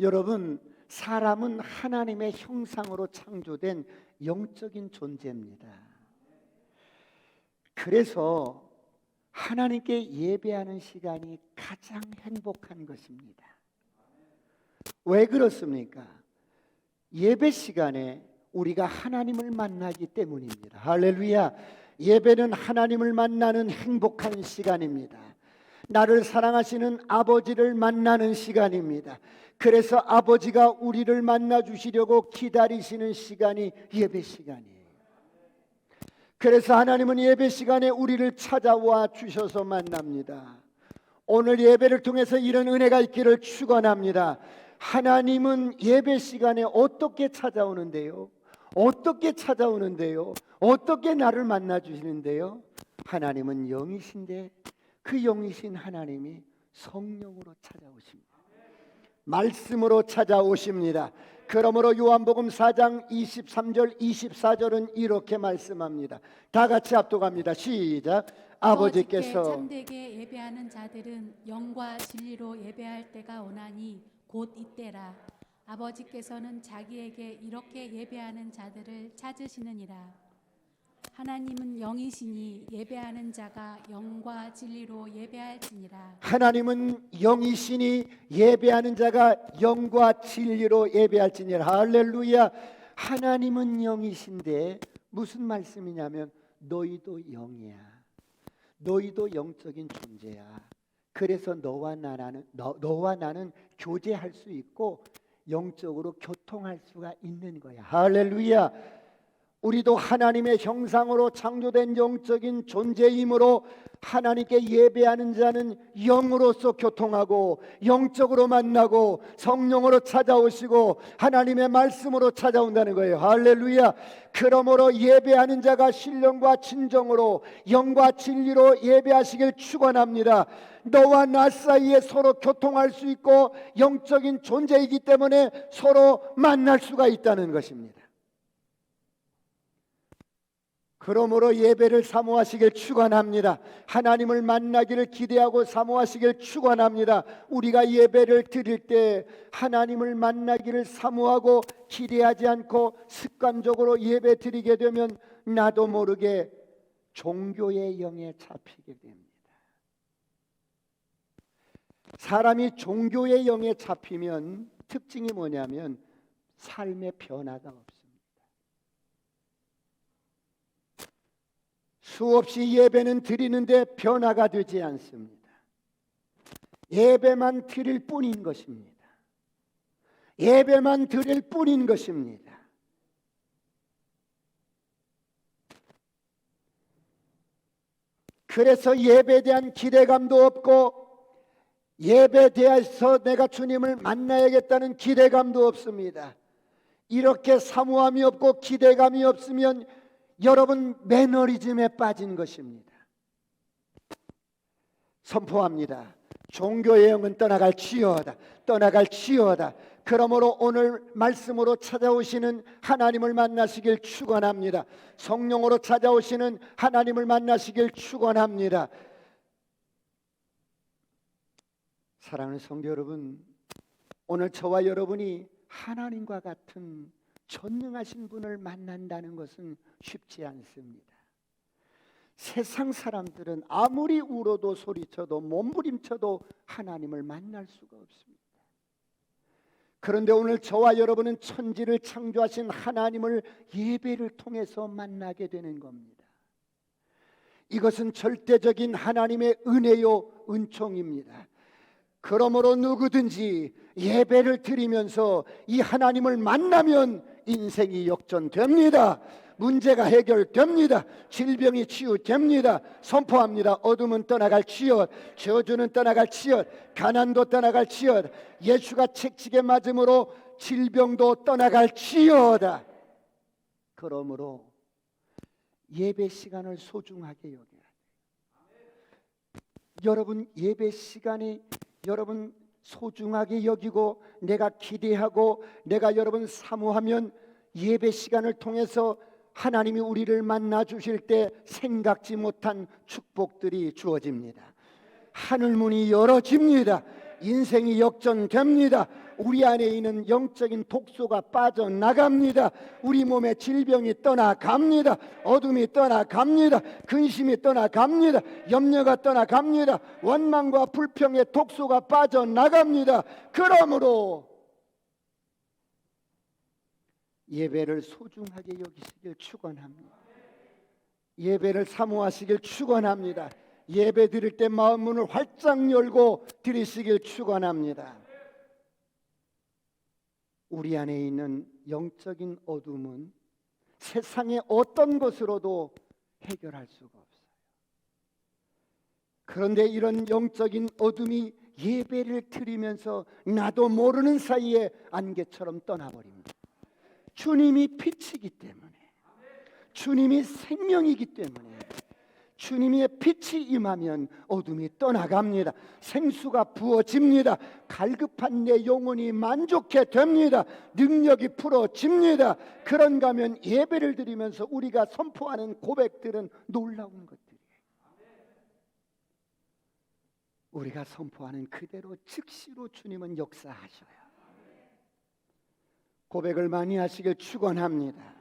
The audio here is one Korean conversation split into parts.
여러분, 사람은 하나님의 형상으로 창조된 영적인 존재입니다. 그래서 하나님께 예배하는 시간이 가장 행복한 것입니다. 왜 그렇습니까? 예배 시간에 우리가 하나님을 만나기 때문입니다. 할렐루야. 예배는 하나님을 만나는 행복한 시간입니다. 나를 사랑하시는 아버지를 만나는 시간입니다. 그래서 아버지가 우리를 만나 주시려고 기다리시는 시간이 예배 시간이에요. 그래서 하나님은 예배 시간에 우리를 찾아와 주셔서 만납니다. 오늘 예배를 통해서 이런 은혜가 있기를 축원합니다. 하나님은 예배 시간에 어떻게 찾아오는데요? 어떻게 찾아오는데요? 어떻게 나를 만나 주시는데요? 하나님은 영이신데 그 영이신 하나님이 성령으로 찾아오십니다. 말씀으로 찾아오십니다. 그러므로 요한복음 4장 23절 24절은 이렇게 말씀합니다. 다 같이 합독합니다. 시작. 아버지께서 참되게 예배하는 자들은 영과 진리로 예배할 때가 오나니 곧 이때라. 아버지께서는 자기에게 이렇게 예배하는 자들을 찾으시느니라. 하나님은 영이시니 예배하는 자가 영과 진리로 예배할지니라. 하나님은 영이시니 예배하는 자가 영과 진리로 예배할지니라. 할렐루야. 하나님은 영이신데 무슨 말씀이냐면 너희도 영이야. 너희도 영적인 존재야. 그래서 너와 나는 교제할 수 있고 영적으로 교통할 수가 있는 거야. 할렐루야. 우리도 하나님의 형상으로 창조된 영적인 존재이므로 하나님께 예배하는 자는 영으로서 교통하고 영적으로 만나고 성령으로 찾아오시고 하나님의 말씀으로 찾아온다는 거예요. 할렐루야. 그러므로 예배하는 자가 신령과 진정으로 영과 진리로 예배하시길 축원합니다. 너와 나 사이에 서로 교통할 수 있고 영적인 존재이기 때문에 서로 만날 수가 있다는 것입니다. 그러므로 예배를 사모하시길 축원합니다. 하나님을 만나기를 기대하고 사모하시길 축원합니다. 우리가 예배를 드릴 때 하나님을 만나기를 사모하고 기대하지 않고 습관적으로 예배 드리게 되면 나도 모르게 종교의 영에 잡히게 됩니다. 사람이 종교의 영에 잡히면 특징이 뭐냐면 삶의 변화가 없습니다. 수없이 예배는 드리는데 변화가 되지 않습니다. 예배만 드릴 뿐인 것입니다. 예배만 드릴 뿐인 것입니다. 그래서 예배에 대한 기대감도 없고 예배에 대해서 내가 주님을 만나야겠다는 기대감도 없습니다. 이렇게 사모함이 없고 기대감이 없으면 여러분 매너리즘에 빠진 것입니다. 선포합니다. 종교의 영은 떠나갈지어다. 떠나갈지어다. 그러므로 오늘 말씀으로 찾아오시는 하나님을 만나시길 축원합니다. 성령으로 찾아오시는 하나님을 만나시길 축원합니다. 사랑하는 성도 여러분, 오늘 저와 여러분이 하나님과 같은 전능하신 분을 만난다는 것은 쉽지 않습니다. 세상 사람들은 아무리 울어도 소리쳐도 몸부림쳐도 하나님을 만날 수가 없습니다. 그런데 오늘 저와 여러분은 천지를 창조하신 하나님을 예배를 통해서 만나게 되는 겁니다. 이것은 절대적인 하나님의 은혜요 은총입니다. 그러므로 누구든지 예배를 드리면서 이 하나님을 만나면 인생이 역전됩니다. 문제가 해결됩니다. 질병이 치유됩니다. 선포합니다. 어둠은 떠나갈지어다. 저주는 떠나갈지어다. 가난도 떠나갈지어다. 예수가 채찍에 맞음으로 질병도 떠나갈지어다. 그러므로 예배 시간을 소중하게 여겨야 돼요. 여러분 예배 시간이 여러분 소중하게 여기고 내가 기대하고 내가 여러분 사모하면 예배 시간을 통해서 하나님이 우리를 만나 주실 때 생각지 못한 축복들이 주어집니다. 하늘문이 열어집니다. 인생이 역전됩니다. 우리 안에 있는 영적인 독소가 빠져나갑니다. 우리 몸의 질병이 떠나갑니다. 어둠이 떠나갑니다. 근심이 떠나갑니다. 염려가 떠나갑니다. 원망과 불평의 독소가 빠져나갑니다. 그러므로 예배를 소중하게 여기시길 축원합니다. 예배를 사모하시길 축원합니다. 예배 드릴 때 마음 문을 활짝 열고 드리시길 축원합니다. 우리 안에 있는 영적인 어둠은 세상의 어떤 것으로도 해결할 수가 없어요. 그런데 이런 영적인 어둠이 예배를 드리면서 나도 모르는 사이에 안개처럼 떠나버립니다. 주님이 빛이기 때문에, 주님이 생명이기 때문에, 주님의 빛이 임하면 어둠이 떠나갑니다. 생수가 부어집니다. 갈급한 내 영혼이 만족해 됩니다. 능력이 풀어집니다. 그런가 하면 예배를 드리면서 우리가 선포하는 고백들은 놀라운 것들이에요. 우리가 선포하는 그대로 즉시로 주님은 역사하셔요. 고백을 많이 하시길 축원합니다.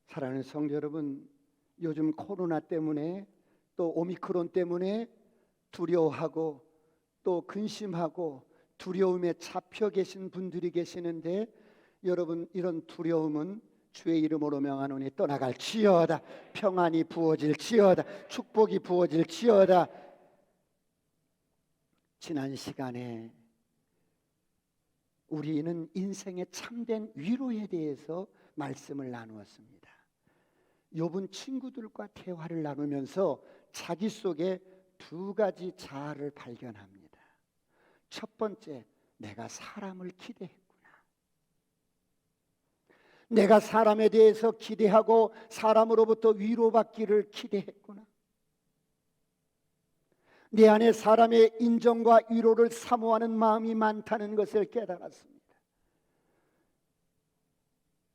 사랑하는 성도 여러분, 요즘 코로나 때문에 또 오미크론 때문에 두려워하고 또 근심하고 두려움에 잡혀 계신 분들이 계시는데, 여러분, 이런 두려움은 주의 이름으로 명하노니 떠나갈지어다. 평안이 부어질지어다. 축복이 부어질지어다. 지난 시간에 우리는 인생의 참된 위로에 대해서 말씀을 나누었습니다. 욥은 친구들과 대화를 나누면서 자기 속에 두 가지 자아를 발견합니다. 첫 번째, 내가 사람을 기대했구나. 내가 사람에 대해서 기대하고 사람으로부터 위로받기를 기대했구나. 내 안에 사람의 인정과 위로를 사모하는 마음이 많다는 것을 깨달았습니다.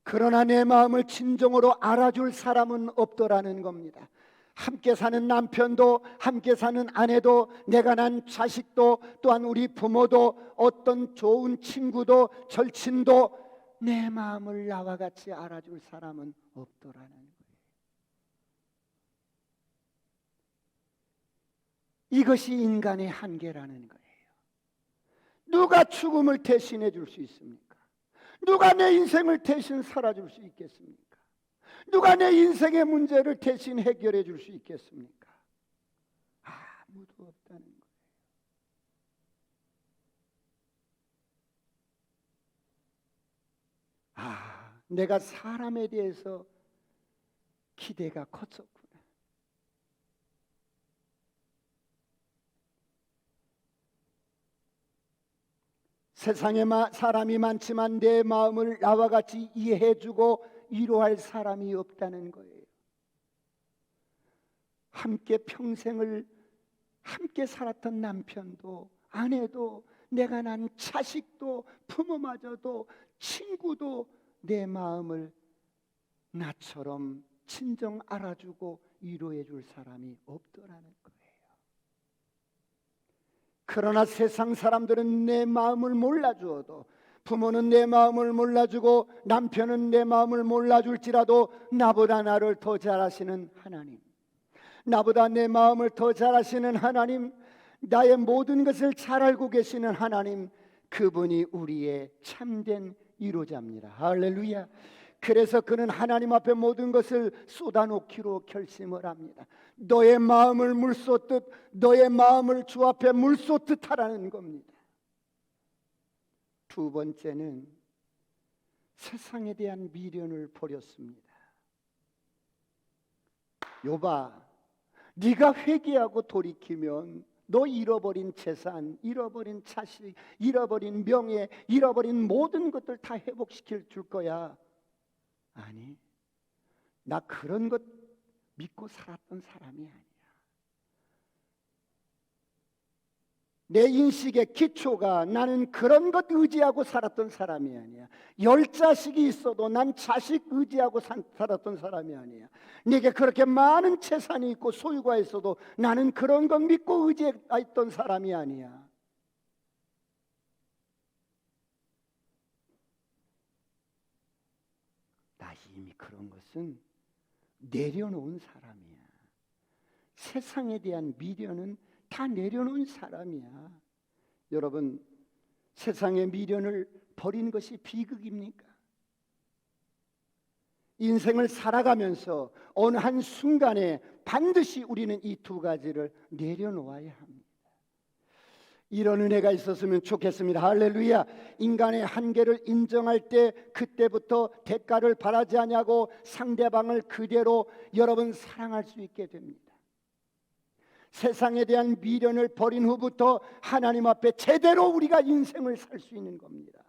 그러나 내 마음을 진정으로 알아줄 사람은 없더라는 겁니다. 함께 사는 남편도, 함께 사는 아내도, 내가 난 자식도, 또한 우리 부모도, 어떤 좋은 친구도, 절친도 내 마음을 나와 같이 알아줄 사람은 없더라는 거예요. 이것이 인간의 한계라는 거예요. 누가 죽음을 대신해 줄 수 있습니까? 누가 내 인생을 대신 살아줄 수 있겠습니까? 누가 내 인생의 문제를 대신 해결해 줄 수 있겠습니까? 아무도 없다는 거예요. 내가 사람에 대해서 기대가 컸었구나. 세상에 사람이 많지만 내 마음을 나와 같이 이해해주고 위로할 사람이 없다는 거예요. 함께 평생을 함께 살았던 남편도, 아내도, 내가 난 자식도, 부모마저도, 친구도 내 마음을 나처럼 친정 알아주고 위로해줄 사람이 없더라는 거예요. 그러나 세상 사람들은 내 마음을 몰라주어도, 부모는 내 마음을 몰라주고 남편은 내 마음을 몰라줄지라도 나보다 나를 더 잘 아시는 하나님, 나보다 내 마음을 더 잘 아시는 하나님, 나의 모든 것을 잘 알고 계시는 하나님, 그분이 우리의 참된 위로자입니다. 할렐루야. 그래서 그는 하나님 앞에 모든 것을 쏟아놓기로 결심을 합니다. 너의 마음을 물 쏟듯, 너의 마음을 주 앞에 물 쏟듯 하라는 겁니다. 두 번째는 세상에 대한 미련을 버렸습니다. 욥아, 네가 회개하고 돌이키면 너 잃어버린 재산, 잃어버린 자식, 잃어버린 명예, 잃어버린 모든 것들 다 회복시킬 줄 거야. 아니, 나 그런 것 믿고 살았던 사람이 아니야. 내 인식의 기초가 나는 그런 것 의지하고 살았던 사람이 아니야. 10자식이 있어도 난 자식 의지하고 살았던 사람이 아니야. 내게 그렇게 많은 재산이 있고 소유가 있어도 나는 그런 것 믿고 의지했던 사람이 아니야. 나 이미 그런 것은 내려놓은 사람이야. 세상에 대한 미련은 다 내려놓은 사람이야. 여러분, 세상의 미련을 버리는 것이 비극입니까? 인생을 살아가면서 어느 한 순간에 반드시 우리는 이 두 가지를 내려놓아야 합니다. 이런 은혜가 있었으면 좋겠습니다. 할렐루야. 인간의 한계를 인정할 때 그때부터 대가를 바라지 아니하고 상대방을 그대로 여러분 사랑할 수 있게 됩니다. 세상에 대한 미련을 버린 후부터 하나님 앞에 제대로 우리가 인생을 살 수 있는 겁니다.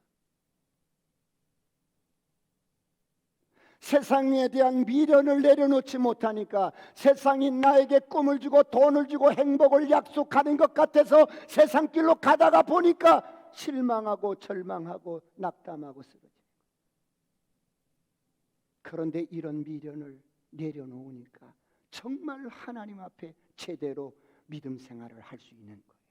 세상에 대한 미련을 내려놓지 못하니까 세상이 나에게 꿈을 주고 돈을 주고 행복을 약속하는 것 같아서 세상 길로 가다가 보니까 실망하고 절망하고 낙담하고 쓰러지는 거예요. 그런데 이런 미련을 내려놓으니까 정말 하나님 앞에 제대로 믿음 생활을 할 수 있는 거예요.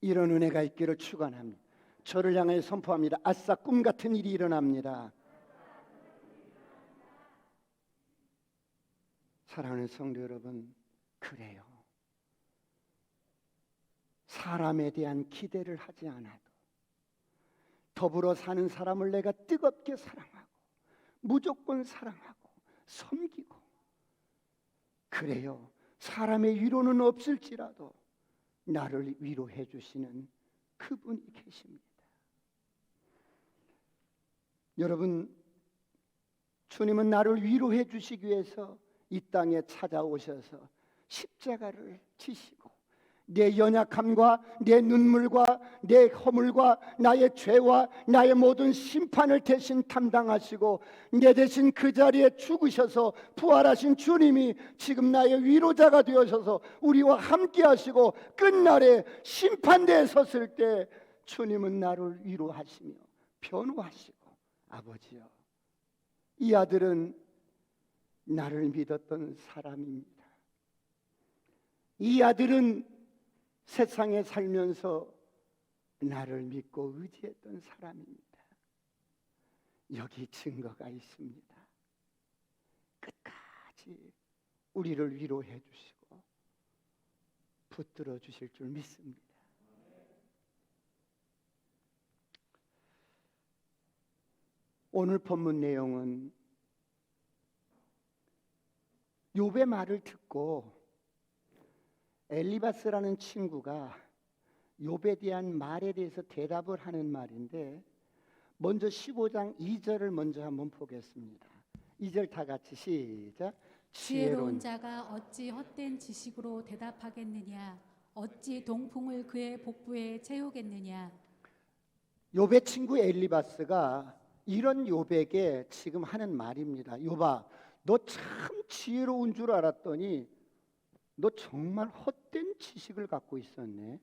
이런 은혜가 있기를 축원합니다. 저를 향해 선포합니다. 아싸, 꿈 같은 일이 일어납니다. 사랑하는 성도 여러분, 그래요. 사람에 대한 기대를 하지 않아도 더불어 사는 사람을 내가 뜨겁게 사랑하고 무조건 사랑하고 섬기고, 그래요. 사람의 위로는 없을지라도 나를 위로해 주시는 그분이 계십니다. 여러분, 주님은 나를 위로해 주시기 위해서 이 땅에 찾아오셔서 십자가를 지시고 내 연약함과 내 눈물과 내 허물과 나의 죄와 나의 모든 심판을 대신 담당하시고 내 대신 그 자리에 죽으셔서 부활하신 주님이 지금 나의 위로자가 되어셔서 우리와 함께 하시고 끝날에 심판대에 섰을 때 주님은 나를 위로하시며 변호하시고, 아버지여, 이 아들은 나를 믿었던 사람입니다. 이 아들은 세상에 살면서 나를 믿고 의지했던 사람입니다. 여기 증거가 있습니다. 끝까지 우리를 위로해 주시고 붙들어 주실 줄 믿습니다. 오늘 본문 내용은 욥의 말을 듣고 엘리바스라는 친구가 욥에 대한 말에 대해서 대답을 하는 말인데, 먼저 15장 2절을 먼저 한번 보겠습니다. 2절 다 같이 시작. 지혜로운 자가 어찌 헛된 지식으로 대답하겠느냐? 어찌 동풍을 그의 복부에 채우겠느냐? 욥의 친구 엘리바스가 이런 욥에게 지금 하는 말입니다. 욥아, 너 참 지혜로운 줄 알았더니 너 정말 헛된 지식을 갖고 있었네.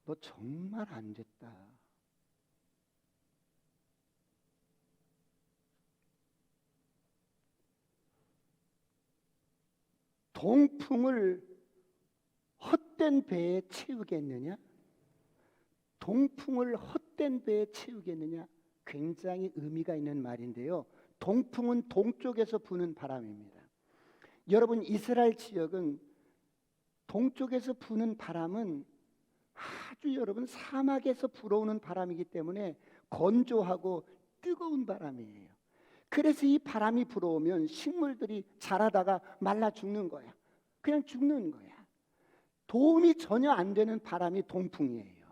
너 정말 안 됐다. 동풍을 헛된 배에 채우겠느냐? 동풍을 헛된 배에 채우겠느냐? 굉장히 의미가 있는 말인데요. 동풍은 동쪽에서 부는 바람입니다. 여러분, 이스라엘 지역은 동쪽에서 부는 바람은 아주 여러분 사막에서 불어오는 바람이기 때문에 건조하고 뜨거운 바람이에요. 그래서 이 바람이 불어오면 식물들이 자라다가 말라 죽는 거야. 그냥 죽는 거야. 도움이 전혀 안 되는 바람이 동풍이에요.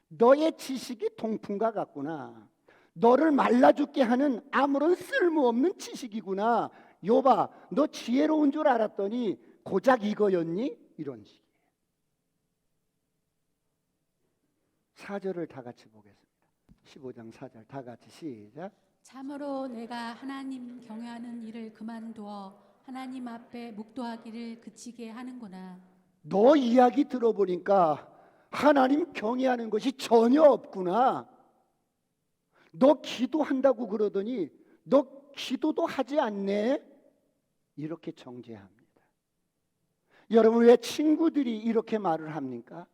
너의 지식이 동풍과 같구나. 너를 말라 죽게 하는 아무런 쓸모없는 지식이구나. 욥아, 너 지혜로운 줄 알았더니 고작 이거였니? 이런 식이에요. 4절을 다 같이 보겠습니다. 15장 4절 다 같이 시작. 참으로 내가 하나님 경외하는 일을 그만두어 하나님 앞에 묵도하기를 그치게 하는구나. 너 이야기 들어보니까 하나님 경외하는 것이 전혀 없구나. 너 기도한다고 그러더니 너 기도도 하지 않네. 이렇게 정죄합니다. 여러분, 왜 친구들이 이렇게 말을 합니까?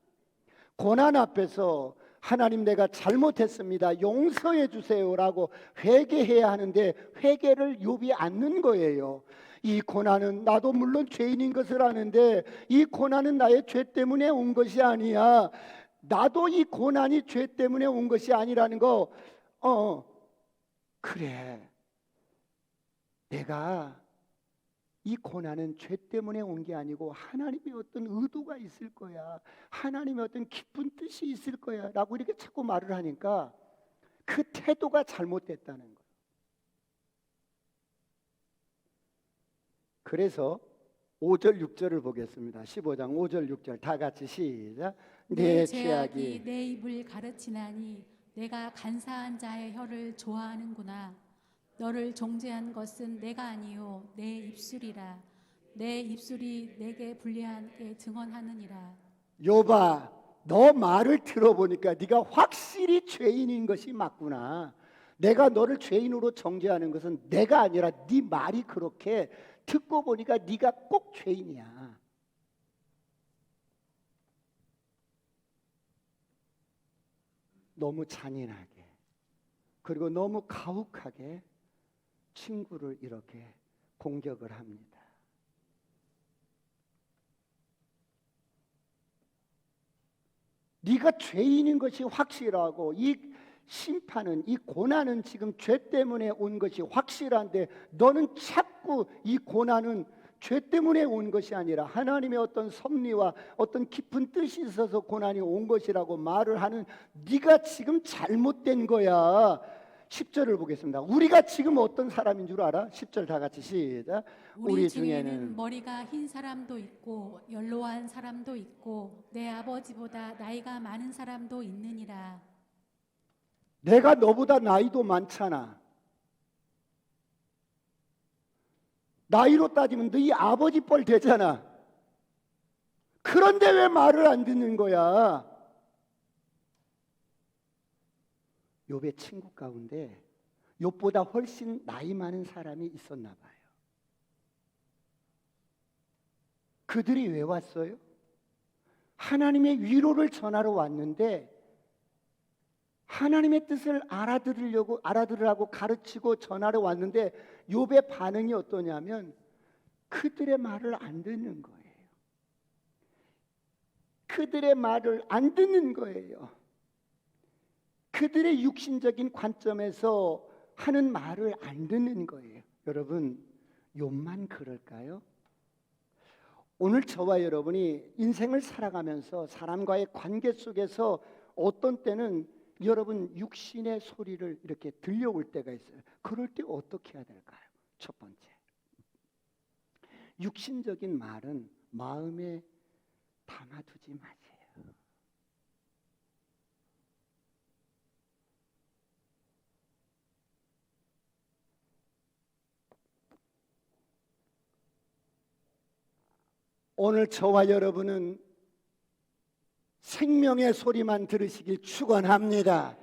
고난 앞에서 하나님 내가 잘못했습니다, 용서해 주세요라고 회개해야 하는데 회개를 욥이 않는 거예요. 이 고난은 나도 물론 죄인인 것을 아는데 이 고난은 나의 죄 때문에 온 것이 아니야. 나도 이 고난이 죄 때문에 온 것이 아니라는 거. 그래, 내가 이 고난은 죄 때문에 온 게 아니고 하나님의 어떤 의도가 있을 거야, 하나님의 어떤 깊은 뜻이 있을 거야 라고 이렇게 자꾸 말을 하니까 그 태도가 잘못됐다는 거예요. 그래서 5절 6절을 보겠습니다. 15장 5절 6절 다 같이 시작. 내 죄악이 내 입을 가르치나니 내가 간사한 자의 혀를 좋아하는구나. 너를 정죄한 것은 내가 아니요 내 입술이라. 내 입술이 내게 불리하게 증언하느니라. 욥아, 너 말을 들어보니까 네가 확실히 죄인인 것이 맞구나. 내가 너를 죄인으로 정죄하는 것은 내가 아니라 네 말이 그렇게 듣고 보니까 네가 꼭 죄인이야. 너무 잔인하게 그리고 너무 가혹하게 친구를 이렇게 공격을 합니다. 네가 죄인인 것이 확실하고 이 심판은, 이 고난은 지금 죄 때문에 온 것이 확실한데 너는 자꾸 이 고난은 죄 때문에 온 것이 아니라 하나님의 어떤 섭리와 어떤 깊은 뜻이 있어서 고난이 온 것이라고 말을 하는 네가 지금 잘못된 거야. 10절을 보겠습니다. 우리가 지금 어떤 사람인 줄 알아? 10절 다 같이 시작. 우리 중에는 머리가 흰 사람도 있고 연로한 사람도 있고 내 아버지보다 나이가 많은 사람도 있느니라. 내가 너보다 나이도 많잖아. 나이로 따지면 너희 아버지 뻘 되잖아. 그런데 왜 말을 안 듣는 거야? 욥의 친구 가운데 욥보다 훨씬 나이 많은 사람이 있었나 봐요. 그들이 왜 왔어요? 하나님의 위로를 전하러 왔는데 하나님의 뜻을 알아들으라고 가르치고 전하러 왔는데 욥의 반응이 어떠냐면 그들의 말을 안 듣는 거예요. 그들의 말을 안 듣는 거예요. 그들의 육신적인 관점에서 하는 말을 안 듣는 거예요. 여러분, 욥만 그럴까요? 오늘 저와 여러분이 인생을 살아가면서 사람과의 관계 속에서 어떤 때는 여러분 육신의 소리를 이렇게 들려올 때가 있어요. 그럴 때 어떻게 해야 될까요? 첫 번째, 육신적인 말은 마음에 담아두지 마세요. 오늘 저와 여러분은 생명의 소리만 들으시길 축원합니다.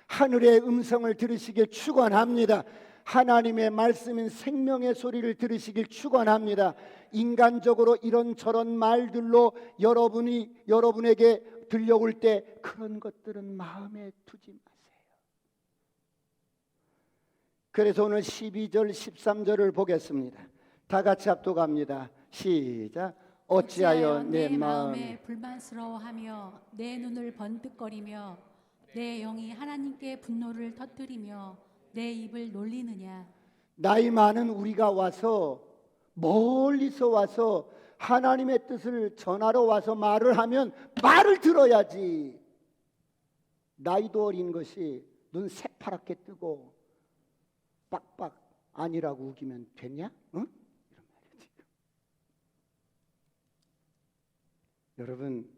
하늘의 음성을 들으시길 축원합니다. 하나님의 말씀인 생명의 소리를 들으시길 축원합니다. 인간적으로 이런저런 말들로 여러분에게 들려올 때 그런 것들은 마음에 두지 마세요. 그래서 오늘 12절 13절을 보겠습니다. 다 같이 합독합니다. 시작. 어찌하여 내 마음에 불만스러워하며 내 눈을 번득거리며 내 영이 하나님께 분노를 터뜨리며 내 입을 놀리느냐. 나이 많은 우리가 와서 멀리서 와서 하나님의 뜻을 전하러 와서 말을 하면 말을 들어야지. 나이도 어린 것이 눈 새파랗게 뜨고 빡빡 아니라고 우기면 되냐? 응? 여러분,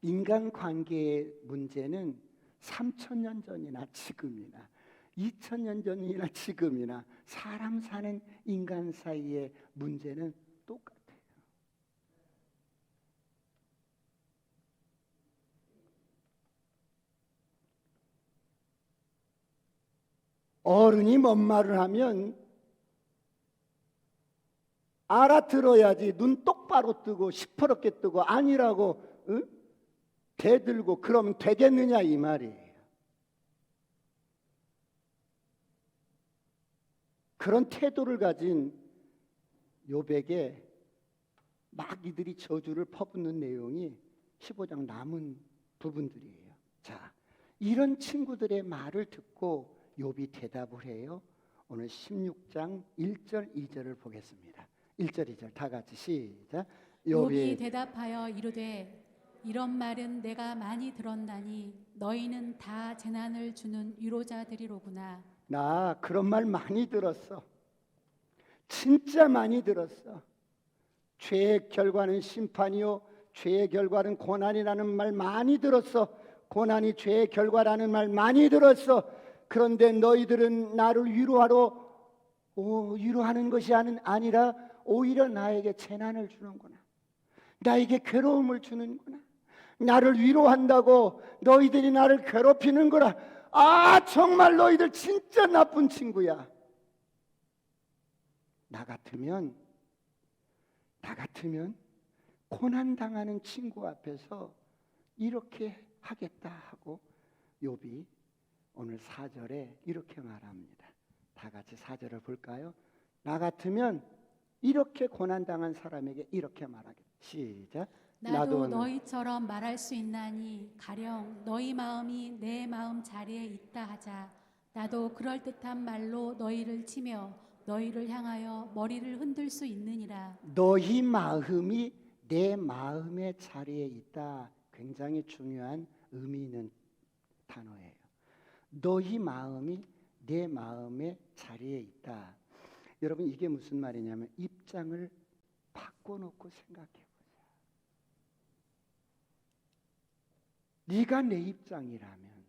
인간관계의 문제는 3000년 전이나 지금이나 2000년 전이나 지금이나 사람 사는 인간 사이의 문제는 똑같아요. 어른이 뭔 말을 하면 알아들어야지. 눈 똑바로 뜨고 시퍼렇게 뜨고 아니라고 대들고 그러면 되겠느냐 이 말이에요. 그런 태도를 가진 욥에게 막 이들이 저주를 퍼붓는 내용이 15장 남은 부분들이에요. 자, 이런 친구들의 말을 듣고 욥이 대답을 해요. 오늘 16장 1절 2절을 보겠습니다. 1절 2절 다 같이 시작. 욥이 대답하여 이르되 이런 말은 내가 많이 들었나니 너희는 다 재난을 주는 위로자들이로구나. 나 그런 말 많이 들었어. 진짜 많이 들었어. 죄의 결과는 심판이요 죄의 결과는 고난이라는 말 많이 들었어. 고난이 죄의 결과라는 말 많이 들었어. 그런데 너희들은 나를 위로하는 것이 아니라 오히려 나에게 재난을 주는구나. 나에게 괴로움을 주는구나. 나를 위로한다고 너희들이 나를 괴롭히는 거라. 아, 정말 너희들 진짜 나쁜 친구야. 나 같으면 고난당하는 친구 앞에서 이렇게 하겠다 하고 욥이 오늘 4절에 이렇게 말합니다. 다 같이 4절을 볼까요? 나 같으면 이렇게 고난당한 사람에게 이렇게 말하겠다. 시작. 나도 너희처럼 말할 수 있나니 가령 너희 마음이 내 마음 자리에 있다 하자. 나도 그럴듯한 말로 너희를 치며 너희를 향하여 머리를 흔들 수 있느니라. 너희 마음이 내 마음의 자리에 있다. 굉장히 중요한 의미 있는 단어예요. 너희 마음이 내 마음의 자리에 있다. 여러분 이게 무슨 말이냐면 입장을 바꿔놓고 생각해 보자. 네가 내 입장이라면,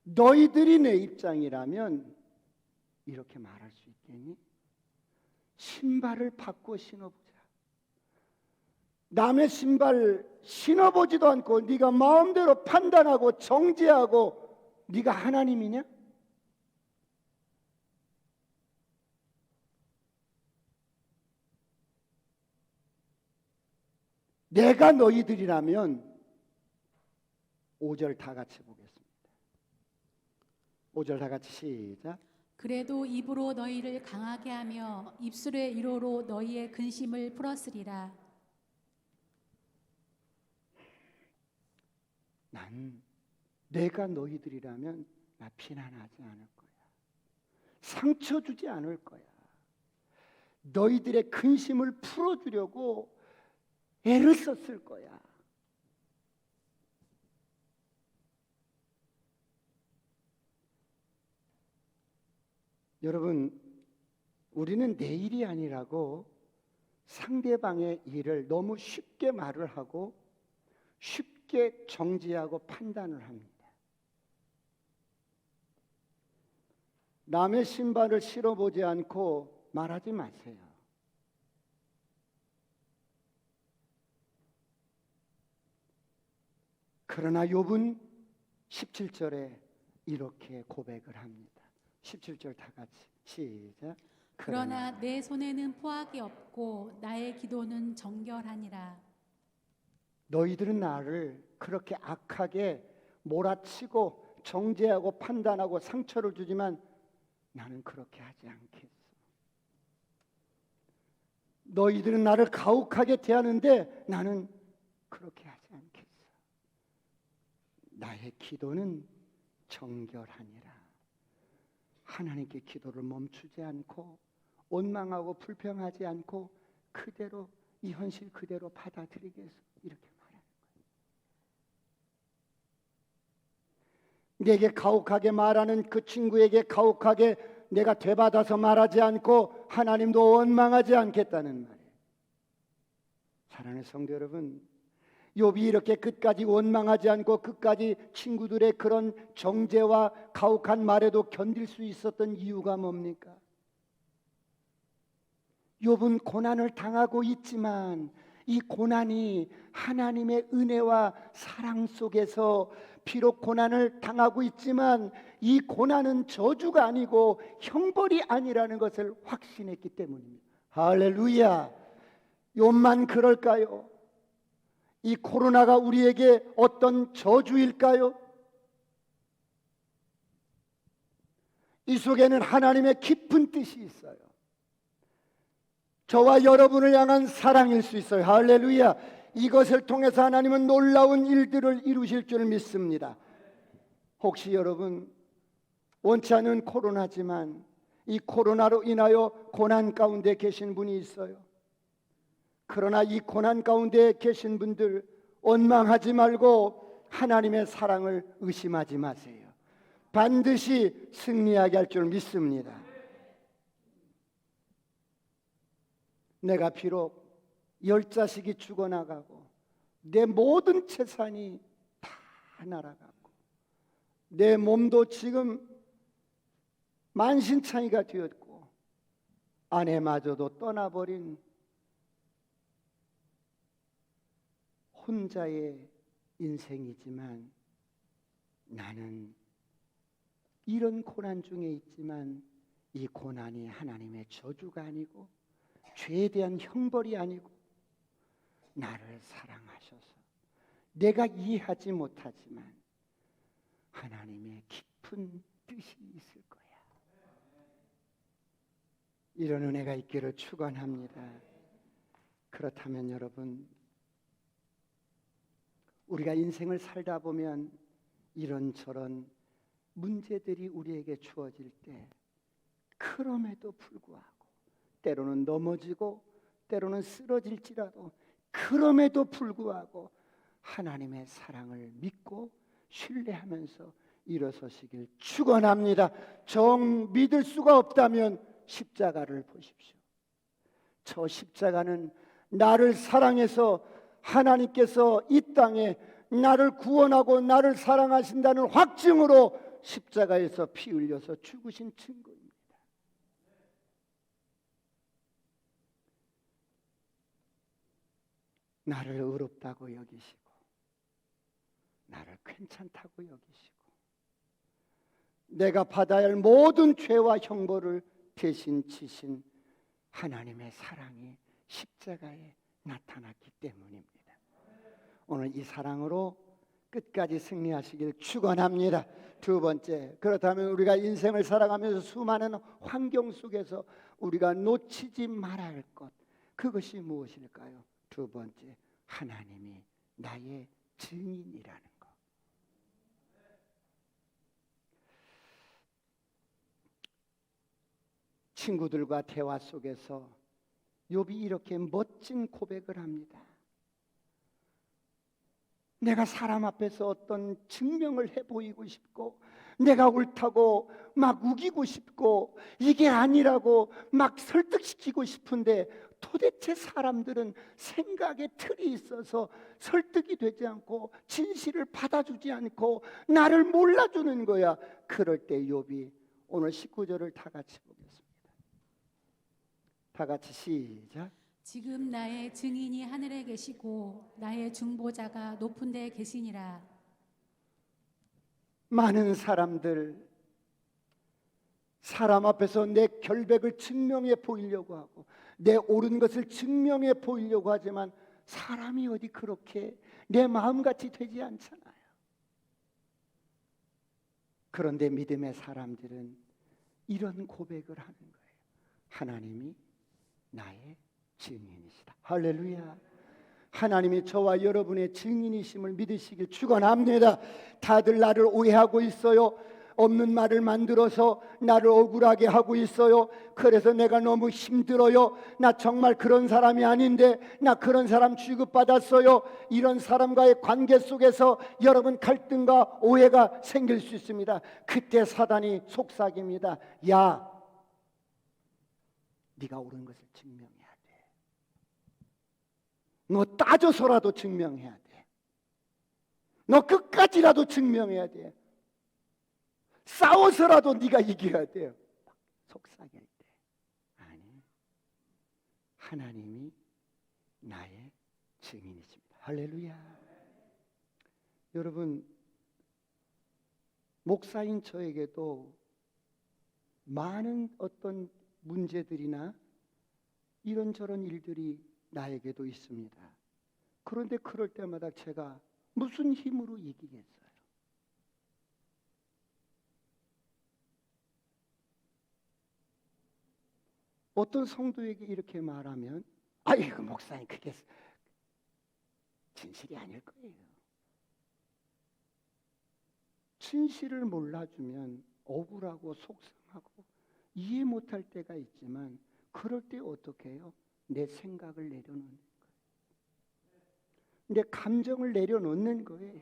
너희들이 내 입장이라면 이렇게 말할 수 있겠니? 신발을 바꿔 신어보자. 남의 신발 신어보지도 않고 네가 마음대로 판단하고 정죄하고 네가 하나님이냐? 내가 너희들이라면 5절 다 같이 보겠습니다. 5절 다 같이 시작. 그래도 입으로 너희를 강하게 하며 입술의 위로로 너희의 근심을 풀었으리라. 난 내가 너희들이라면 나 비난하지 않을 거야. 상처 주지 않을 거야. 너희들의 근심을 풀어주려고 애를 썼을 거야. 여러분, 우리는 내 일이 아니라고 상대방의 일을 너무 쉽게 말을 하고 쉽게 정지하고 판단을 합니다. 남의 신발을 신어보지 않고 말하지 마세요. 그러나 욥은 17절에 이렇게 고백을 합니다. 17절 다 같이 시작. 그러나 내 손에는 포악이 없고 나의 기도는 정결하니라. 너희들은 나를 그렇게 악하게 몰아치고 정죄하고 판단하고 상처를 주지만 나는 그렇게 하지 않겠어. 너희들은 나를 가혹하게 대하는데 나는 그렇게 하지 않겠어. 나의 기도는 정결하니라. 하나님께 기도를 멈추지 않고 원망하고 불평하지 않고 그대로 이 현실 그대로 받아들이겠어. 이렇게 말하는 거예요. 내게 가혹하게 말하는 그 친구에게 가혹하게 내가 되받아서 말하지 않고 하나님도 원망하지 않겠다는 말이에요. 사랑하는 성도 여러분, 욥이 이렇게 끝까지 원망하지 않고 끝까지 친구들의 그런 정죄와 가혹한 말에도 견딜 수 있었던 이유가 뭡니까? 욥은 고난을 당하고 있지만 이 고난이 하나님의 은혜와 사랑 속에서 비록 고난을 당하고 있지만 이 고난은 저주가 아니고 형벌이 아니라는 것을 확신했기 때문입니다. 할렐루야. 욥만 그럴까요? 이 코로나가 우리에게 어떤 저주일까요? 이 속에는 하나님의 깊은 뜻이 있어요. 저와 여러분을 향한 사랑일 수 있어요. 할렐루야. 이것을 통해서 하나님은 놀라운 일들을 이루실 줄 믿습니다. 혹시 여러분 원치 않은 코로나지만 이 코로나로 인하여 고난 가운데 계신 분이 있어요. 그러나 이 고난 가운데 계신 분들 원망하지 말고 하나님의 사랑을 의심하지 마세요. 반드시 승리하게 할 줄 믿습니다. 내가 비록 10자식이 죽어나가고 내 모든 재산이 다 날아가고 내 몸도 지금 만신창이가 되었고 아내마저도 떠나버린 혼자의 인생이지만 나는 이런 고난 중에 있지만 이 고난이 하나님의 저주가 아니고 죄에 대한 형벌이 아니고 나를 사랑하셔서 내가 이해하지 못하지만 하나님의 깊은 뜻이 있을 거야. 이런 은혜가 있기를 축원합니다. 그렇다면 여러분, 우리가 인생을 살다 보면 이런저런 문제들이 우리에게 주어질 때 그럼에도 불구하고 때로는 넘어지고 때로는 쓰러질지라도 그럼에도 불구하고 하나님의 사랑을 믿고 신뢰하면서 일어서시길 축원합니다. 정 믿을 수가 없다면 십자가를 보십시오. 저 십자가는 나를 사랑해서 하나님께서 이 땅에 나를 구원하고 나를 사랑하신다는 확증으로 십자가에서 피 흘려서 죽으신 증거입니다. 나를 의롭다고 여기시고 나를 괜찮다고 여기시고 내가 받아야 할 모든 죄와 형벌을 대신 지신 하나님의 사랑이 십자가에 나타났기 때문입니다. 오늘 이 사랑으로 끝까지 승리하시길 축원합니다. 두 번째, 그렇다면 우리가 인생을 살아가면서 수많은 환경 속에서 우리가 놓치지 말아야 할 것, 그것이 무엇일까요? 두 번째, 하나님이 나의 증인이라는 것. 친구들과 대화 속에서 욥이 이렇게 멋진 고백을 합니다. 내가 사람 앞에서 어떤 증명을 해 보이고 싶고 내가 옳다고 막 우기고 싶고 이게 아니라고 막 설득시키고 싶은데 도대체 사람들은 생각의 틀이 있어서 설득이 되지 않고 진실을 받아주지 않고 나를 몰라주는 거야. 그럴 때 욥이 오늘 19절을 다 같이 보겠습니다. 다 같이 시작. 지금 나의 증인이 하늘에 계시고 나의 중보자가 높은 데 계시니라. 많은 사람들 사람 앞에서 내 결백을 증명해 보이려고 하고 내 옳은 것을 증명해 보이려고 하지만 사람이 어디 그렇게 내 마음같이 되지 않잖아요. 그런데 믿음의 사람들은 이런 고백을 하는 거예요. 하나님이 나의 증인이시다. 할렐루야. 하나님이 저와 여러분의 증인이심을 믿으시길 축원합니다. 다들 나를 오해하고 있어요. 없는 말을 만들어서 나를 억울하게 하고 있어요. 그래서 내가 너무 힘들어요. 나 정말 그런 사람이 아닌데 나 그런 사람 취급받았어요. 이런 사람과의 관계 속에서 여러분 갈등과 오해가 생길 수 있습니다. 그때 사단이 속삭입니다. 야, 네가 옳은 것을 증명해야 돼. 너 따져서라도 증명해야 돼. 너 끝까지라도 증명해야 돼. 싸워서라도 네가 이겨야 돼요. 속삭일 때 아니, 하나님이 나의 증인이십니다. 할렐루야. 여러분, 목사인 저에게도 많은 어떤 문제들이나 이런저런 일들이 나에게도 있습니다. 그런데 그럴 때마다 제가 무슨 힘으로 이기겠어요? 어떤 성도에게 이렇게 말하면 아이고 목사님 그게 진실이 아닐 거예요. 진실을 몰라주면 억울하고 속상하고 이해 못할 때가 있지만 그럴 때 어떻게 해요? 내 생각을 내려놓는 거예요. 내 감정을 내려놓는 거예요.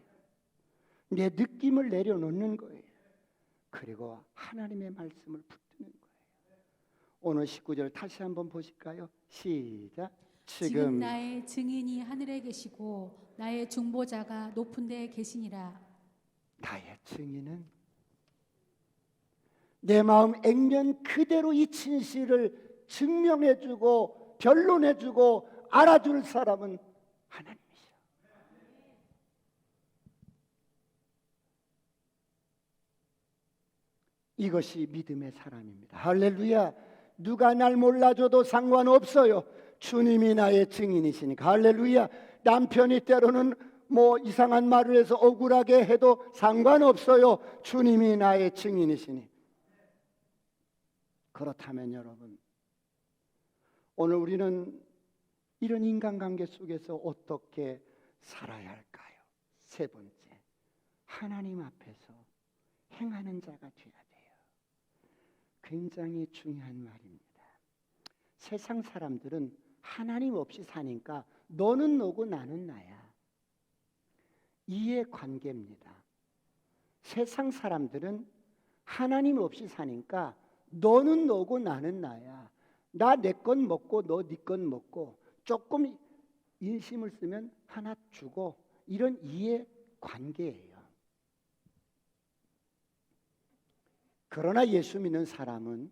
내 느낌을 내려놓는 거예요. 그리고 하나님의 말씀을 붙드는 거예요. 오늘 19절 다시 한번 보실까요? 시작. 지금 나의 증인이 하늘에 계시고 나의 중보자가 높은 데에 계시니라. 나의 증인은 내 마음 액면 그대로 이 진실을 증명해주고 변론해주고 알아줄 사람은 하나님이셔. 이것이 믿음의 사람입니다. 할렐루야. 누가 날 몰라줘도 상관없어요. 주님이 나의 증인이시니까. 할렐루야. 남편이 때로는 뭐 이상한 말을 해서 억울하게 해도 상관없어요. 주님이 나의 증인이시니. 그렇다면 여러분, 오늘 우리는 이런 인간관계 속에서 어떻게 살아야 할까요? 세 번째, 하나님 앞에서 행하는 자가 되어야 돼요. 굉장히 중요한 말입니다. 세상 사람들은 하나님 없이 사니까 너는 너고 나는 나야. 이해관계입니다. 세상 사람들은 하나님 없이 사니까 너는 너고 나는 나야. 나 내 건 먹고 너 네 건 먹고 조금 인심을 쓰면 하나 주고 이런 이해관계예요. 그러나 예수 믿는 사람은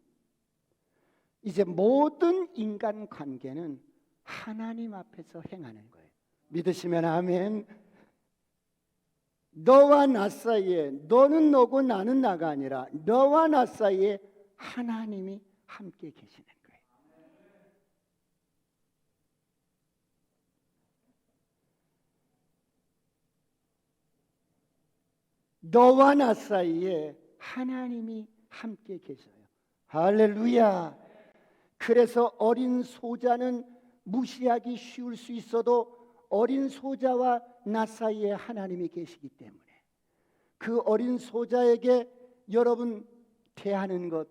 이제 모든 인간관계는 하나님 앞에서 행하는 거예요. 믿으시면 아멘. 너와 나 사이에 너는 너고 나는 나가 아니라 너와 나 사이에 하나님이 함께 계시는 거예요. 너와 나 사이에 하나님이 함께 계셔요. 할렐루야. 그래서 어린 소자는 무시하기 쉬울 수 있어도 어린 소자와 나 사이에 하나님이 계시기 때문에 그 어린 소자에게 여러분 대하는 것,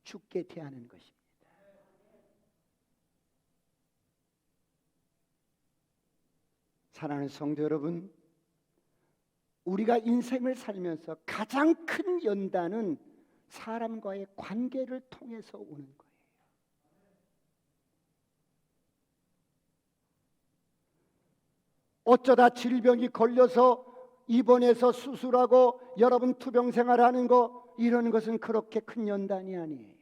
죽게 대하는 것입니다. 사랑하는 성도 여러분, 우리가 인생을 살면서 가장 큰 연단은 사람과의 관계를 통해서 오는 거예요. 어쩌다 질병이 걸려서 입원해서 수술하고 여러분 투병 생활하는 거 이런 것은 그렇게 큰 연단이 아니에요.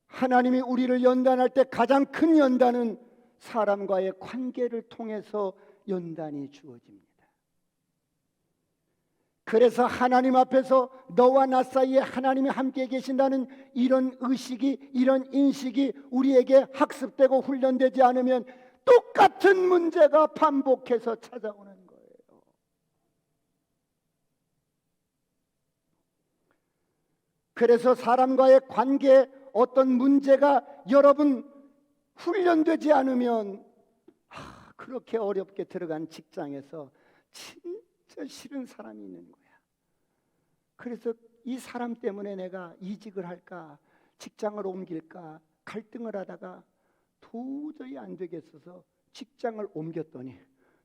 하나님이 우리를 연단할 때 가장 큰 연단은 사람과의 관계를 통해서 연단이 주어집니다. 그래서 하나님 앞에서 너와 나 사이에 하나님이 함께 계신다는 이런 의식이, 이런 인식이 우리에게 학습되고 훈련되지 않으면 똑같은 문제가 반복해서 찾아오는 거예요. 그래서 사람과의 관계에 어떤 문제가 여러분 훈련되지 않으면 그렇게 어렵게 들어간 직장에서 진짜 싫은 사람이 있는 거야. 그래서 이 사람 때문에 내가 이직을 할까, 직장을 옮길까 갈등을 하다가 도저히 안 되겠어서 직장을 옮겼더니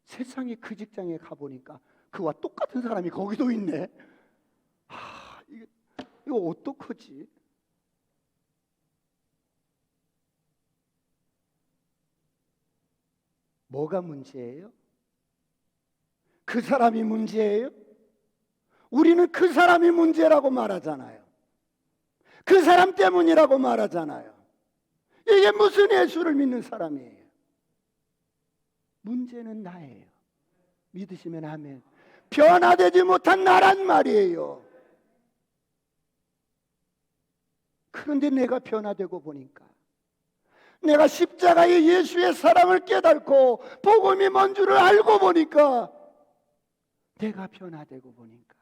세상에 그 직장에 가보니까 그와 똑같은 사람이 거기도 있네. 이거 어떡하지? 뭐가 문제예요? 그 사람이 문제예요? 우리는 그 사람이 문제라고 말하잖아요. 그 사람 때문이라고 말하잖아요. 이게 무슨 예수를 믿는 사람이에요? 문제는 나예요. 믿으시면 아멘. 변화되지 못한 나란 말이에요. 그런데 내가 변화되고 보니까, 내가 십자가의 예수의 사랑을 깨닫고 복음이 뭔 줄을 알고 보니까, 내가 변화되고 보니까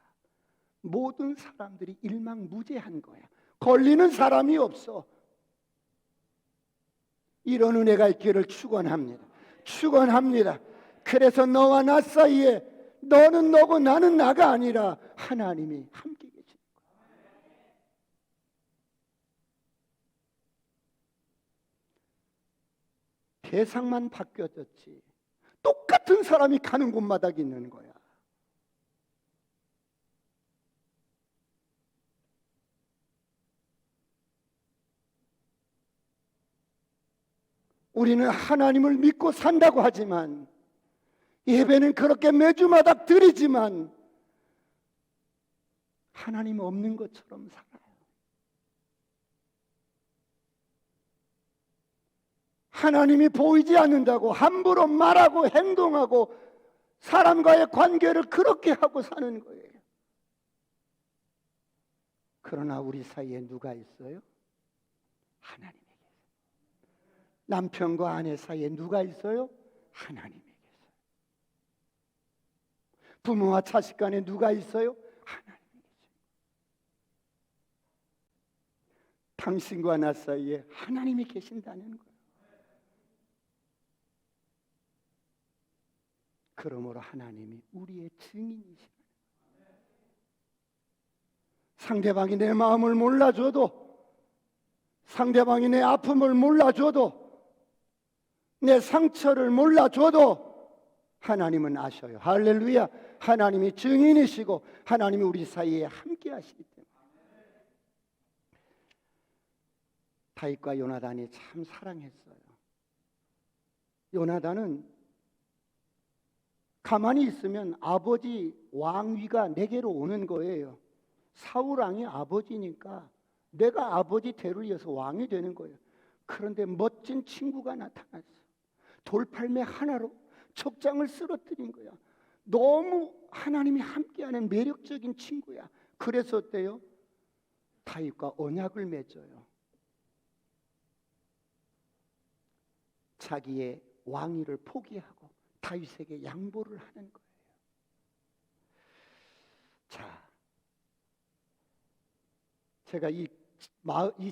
모든 사람들이 일망무죄한 거야. 걸리는 사람이 없어. 이런 은혜가 있기를 축원합니다. 축원합니다. 그래서 너와 나 사이에 너는 너고 나는 나가 아니라 하나님이 함께 계십니다. 대상만 바뀌어졌지 똑같은 사람이 가는 곳마다 있는 거야. 우리는 하나님을 믿고 산다고 하지만, 예배는 그렇게 매주마다 드리지만 하나님 없는 것처럼 살아요. 하나님이 보이지 않는다고 함부로 말하고 행동하고 사람과의 관계를 그렇게 하고 사는 거예요. 그러나 우리 사이에 누가 있어요? 하나님에게. 남편과 아내 사이에 누가 있어요? 하나님에게. 부모와 자식 간에 누가 있어요? 하나님이 계세요. 당신과 나 사이에 하나님이 계신다는 거예요. 그러므로 하나님이 우리의 증인이시다. 상대방이 내 마음을 몰라줘도, 상대방이 내 아픔을 몰라줘도, 내 상처를 몰라줘도 하나님은 아셔요. 할렐루야. 하나님이 증인이시고 하나님이 우리 사이에 함께 하시기 때문에. 다윗과 요나단이 참 사랑했어요. 요나단은 가만히 있으면 아버지 왕위가 내게로 오는 거예요. 사울 왕이 아버지니까 내가 아버지 대를 이어서 왕이 되는 거예요. 그런데 멋진 친구가 나타났어요. 돌팔매 하나로 족장을 쓰러뜨린 거야. 너무 하나님이 함께하는 매력적인 친구야. 그래서 어때요? 다윗과 언약을 맺어요. 자기의 왕위를 포기하고 다윗에게 양보를 하는 거예요. 자, 제가 이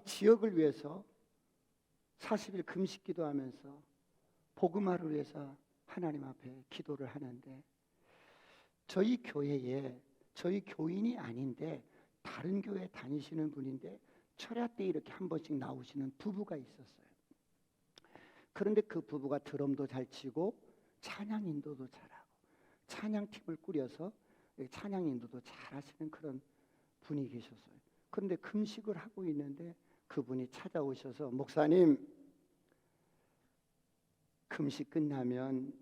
지역을 위해서 40일 금식 기도하면서 복음화를 위해서 하나님 앞에 기도를 하는데, 저희 교회에 저희 교인이 아닌데 다른 교회 다니시는 분인데 철야 때 이렇게 한 번씩 나오시는 부부가 있었어요. 그런데 그 부부가 드럼도 잘 치고 찬양 인도도 잘하고 찬양팀을 꾸려서 찬양 인도도 잘하시는 그런 분이 계셨어요. 그런데 금식을 하고 있는데 그분이 찾아오셔서, 목사님, 금식 끝나면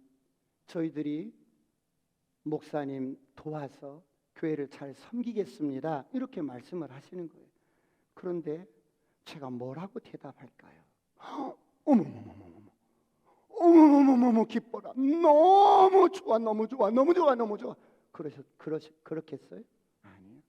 저희들이 목사님 도와서 교회를 잘 섬기겠습니다. 이렇게 말씀을 하시는 거예요. 그런데 제가 뭐라고 대답할까요? 어머머머머머, 어머머머머, 기뻐라. 너무 좋아, 너무 좋아, 너무 좋아, 너무 좋아. 그렇겠어요? 아니요.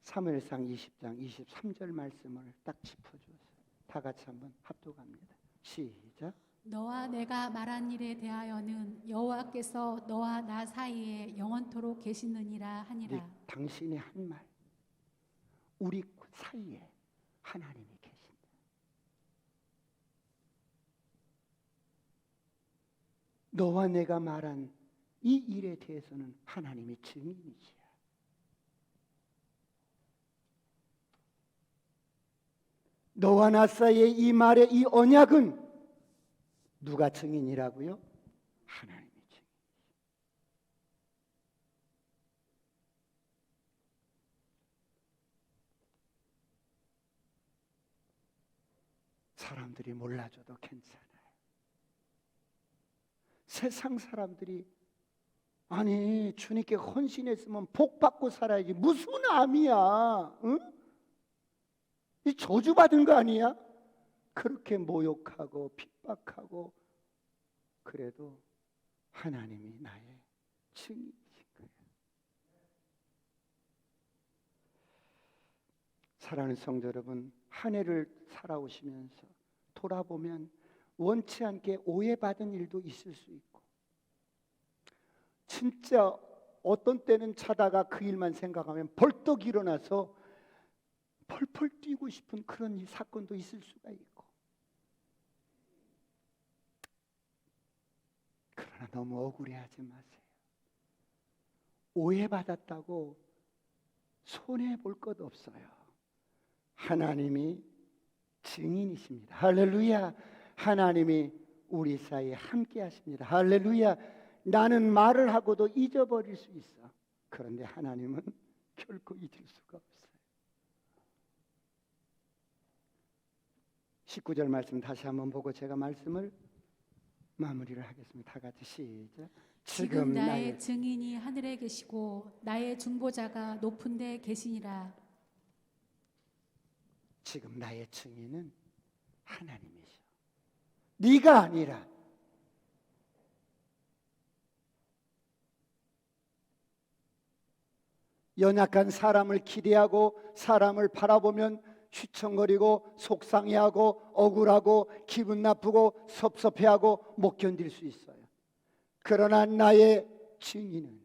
사무엘상 20장 23절 말씀을 딱 짚어주었어요. 다 같이 한번 합독합니다. 시작. 너와 내가 말한 일에 대하여는 여호와께서 너와 나 사이에 영원토록 계시느니라 하니라. 당신의 한 말, 우리 사이에 하나님이 계신다. 너와 내가 말한 이 일에 대해서는 하나님이 증인이시야. 너와 나 사이의 이 말의 이 언약은 누가 증인이라고요? 하나님이 증인. 사람들이 몰라줘도 괜찮아요. 세상 사람들이, 아니 주님께 헌신했으면 복 받고 살아야지, 무슨 암이야? 응? 이 저주받은 거 아니야? 그렇게 모욕하고 핍박하고, 그래도 하나님이 나의 증인이신 거예요. 사랑하는 성도 여러분, 한 해를 살아오시면서 돌아보면 원치 않게 오해받은 일도 있을 수 있고, 진짜 어떤 때는 자다가 그 일만 생각하면 벌떡 일어나서 펄펄 뛰고 싶은 그런 사건도 있을 수가 있고, 그러나 너무 억울해하지 마세요. 오해받았다고 손해볼 것 없어요. 하나님이 증인이십니다. 할렐루야. 하나님이 우리 사이에 함께 하십니다. 할렐루야. 나는 말을 하고도 잊어버릴 수 있어. 그런데 하나님은 결코 잊을 수가 없어요. 19절 말씀 다시 한번 보고 제가 말씀을 마무리를 하겠습니다. 다 같이 시작. 지금 나의 증인이 하늘에 계시고 나의 중보자가 높은 데 계시니라. 지금 나의 증인은 하나님이셔. 네가 아니라. 연약한 사람을 기대하고 사람을 바라보면 휘청거리고 속상해하고 억울하고 기분 나쁘고 섭섭해하고 못 견딜 수 있어요. 그러나 나의 증인은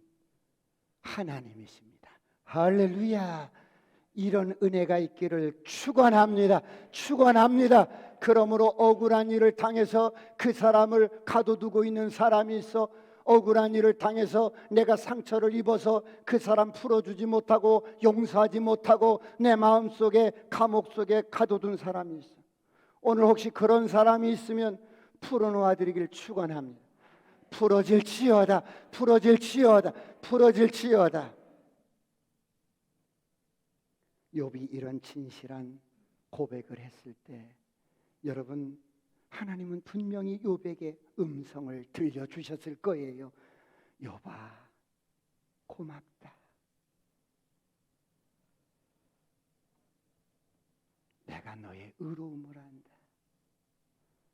하나님이십니다. 할렐루야. 이런 은혜가 있기를 축원합니다. 축원합니다. 그러므로 억울한 일을 당해서 그 사람을 가둬두고 있는 사람이 있어, 억울한 일을 당해서 내가 상처를 입어서 그 사람 풀어주지 못하고 용서하지 못하고 내 마음속에 감옥 속에 가둬둔 사람이 있어. 오늘 혹시 그런 사람이 있으면 풀어놓아 드리길 축원합니다. 풀어질지어다. 풀어질지어다. 풀어질지어다. 욥이 이런 진실한 고백을 했을 때, 여러분, 하나님은 분명히 욥에게 음성을 들려주셨을 거예요. 욥아, 고맙다. 내가 너의 의로움을 안다.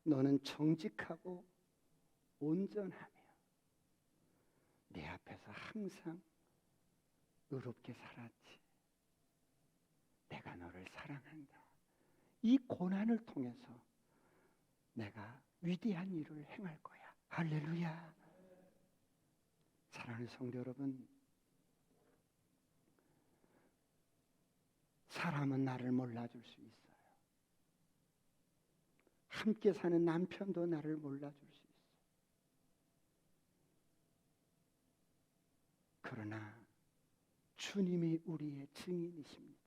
너는 정직하고 온전하며 내 앞에서 항상 의롭게 살았지. 내가 너를 사랑한다. 이 고난을 통해서 내가 위대한 일을 행할 거야. 할렐루야. 사랑하는 성도 여러분, 사람은 나를 몰라줄 수 있어요. 함께 사는 남편도 나를 몰라줄 수 있어요. 그러나 주님이 우리의 증인이십니다.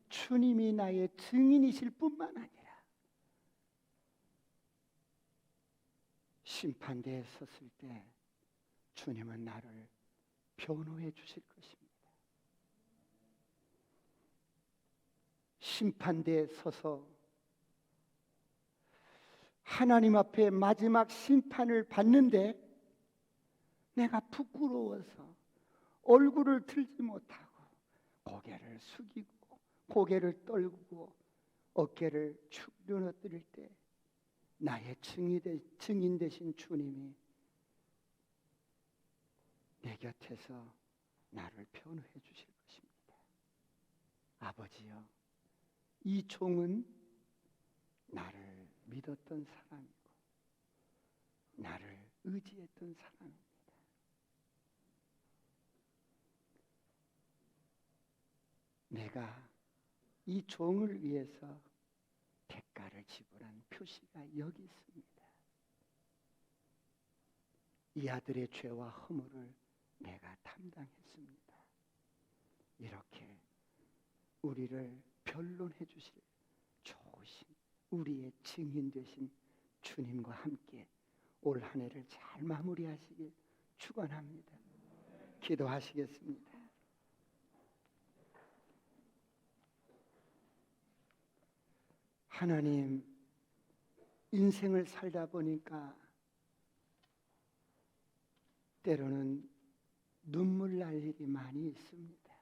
주님이 나의 증인이실 뿐만 아니라 심판대에 섰을 때 주님은 나를 변호해 주실 것입니다. 심판대에 서서 하나님 앞에 마지막 심판을 받는데 내가 부끄러워서 얼굴을 들지 못하고 고개를 숙이고 고개를 떨구고 어깨를 축 늘어뜨릴 때 나의 증인 되신 주님이 내 곁에서 나를 변호해 주실 것입니다. 아버지여, 이 종은 나를 믿었던 사람이고 나를 의지했던 사람입니다. 내가 이 종을 위해서 대가를 지불한 표시가 여기 있습니다. 이 아들의 죄와 허물을 내가 담당했습니다. 이렇게 우리를 변론해 주실 좋으신 우리의 증인 되신 주님과 함께 올 한 해를 잘 마무리하시길 축원합니다. 기도하시겠습니다. 하나님, 인생을 살다 보니까 때로는 눈물 날 일이 많이 있습니다.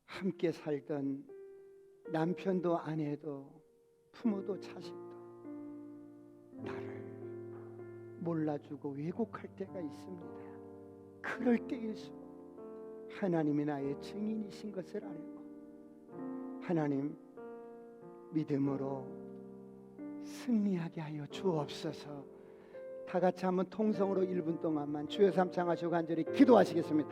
함께 살던 남편도 아내도 부모도 자식도 나를 몰라주고 왜곡할 때가 있습니다. 그럴 때일수록 하나님이 나의 증인이신 것을 알고 하나님 믿음으로 승리하게 하여 주옵소서. 다 같이 한번 통성으로 1분 동안만 주여 삼창하시고 간절히 기도하시겠습니다.